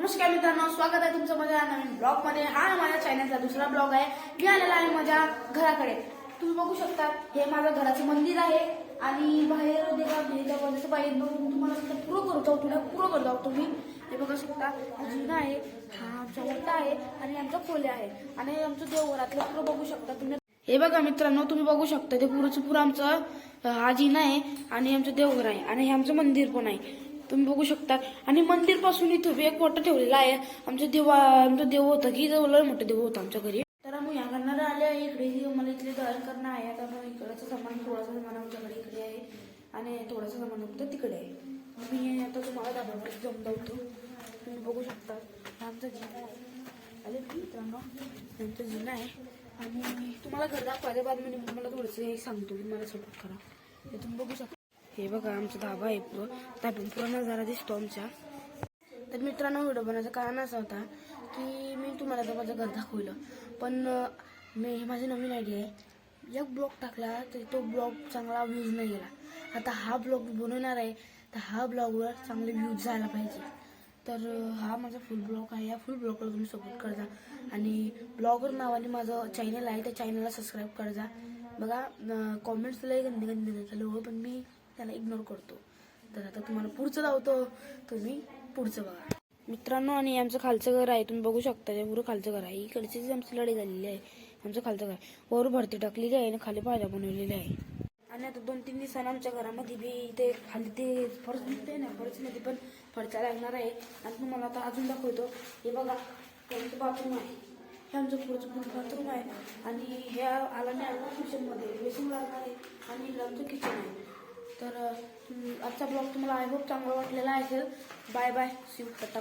नमस्कार मित्रांनो, स्वागत आहे तुमचं माझ्या नवीन ब्लॉग मध्ये। हा माझ्या चॅनलचा दुसरा ब्लॉग आहे। मी आलेला आहे माझ्या घराकडे। तुम्ही बघू शकता हे माझ्या घराचं मंदिर आहे आणि बाहेर देवाचं बाहेर बघून तुम्हाला पुरं करतो तुम्ही हे बघू शकता। हा जिना आहे, हा आमचा ओटा आहे आणि आमचा खोल्या आहे आणि आमचं देवघरातलं पुरं बघू शकता तुम्ही। हे बघा मित्रांनो, तुम्ही बघू शकता ते पुरं आमचं हा जिना आहे आणि आमचं देवघर आहे आणि हे आमचं मंदिर पण आहे। तुम्ही बघू शकता आणि मंदिर पासून इथं एक फोटो ठेवलेला आहे। आमचं देव होतं की लय मोठं देव होतं आमच्या घरी। तर आम्ही या करणारा आले आहे इकडे। मला इथले दहन करणं आहे। आता इकडचं सामान थोडासा सामान आमच्याकडे इकडे आहे आणि थोडंसं सामान होतं तिकडे आहे। मी आता तुम्हाला दाबावर जमवतो। तुम्ही बघू शकता आमचा जिना आहे। आले मित्रांनो, आमचा जिना आहे आणि तुम्हाला घर दाखवायच्या बाद मी तुम्हाला थोडंसं सांगतो की मला सपोर्ट करा। हे तुम्ही बघू शकता। हे बघा आमचा धाबा आहे, पुरा नजारा दिसतो आमच्या। तर मित्रांनो, व्हिडिओ बनवायचं कारण असं होता की मी तुम्हाला आता माझं घर दाखवलं, पण मी माझी नवीन आयडिया आहे। एक ब्लॉग टाकला तर तो ब्लॉग चांगला व्ह्यूज नाही गेला। आता हा ब्लॉग बनवणार आहे तर हा ब्लॉगवर चांगले व्ह्यूज जायला पाहिजे। तर हा माझा फुल ब्लॉग आहे। या फुल ब्लॉगला तुम्ही सपोर्ट करजा आणि ब्लॉगर नावाने माझं चॅनल आहे, त्या चॅनलला सबस्क्राईब करजा। बघा कॉमेंट्स लय गंदी चालू हो, पण मी त्याला इग्नोर करतो। तर आता तुम्हाला पुढचं लावतो, तुम्ही पुढचं बघा मित्रांनो। आणि आमचं खालचं घर आहे, तुम्ही बघू शकता ते पुरं खालचं घर आहे। इकडचीच आमची लढाई झालेली आहे। आमचं खालचं घर वर भरती टाकलेली आहे आणि खाली पायऱ्या बनवलेल्या आहे। आणि आता 2-3 दिवसांनी आमच्या घरामध्ये बी ते खाली ते फरश दिसते ना, फरशमध्ये पण फरशा लागणार आहे। आणि तुम्हाला आता अजून दाखवतो। हे बघा आमचं बाथरूम आहे, हे आमचं पुढचं बाथरूम आहे आणि हे आला नाही किचनमध्ये बेसिंग लागणार आहे आणि इकडे आमचं किचन आहे। तर आजचा ब्लॉग तुम्हाला आय होप चांगला वाटलेला असेल। Bye bye, see you, Tata.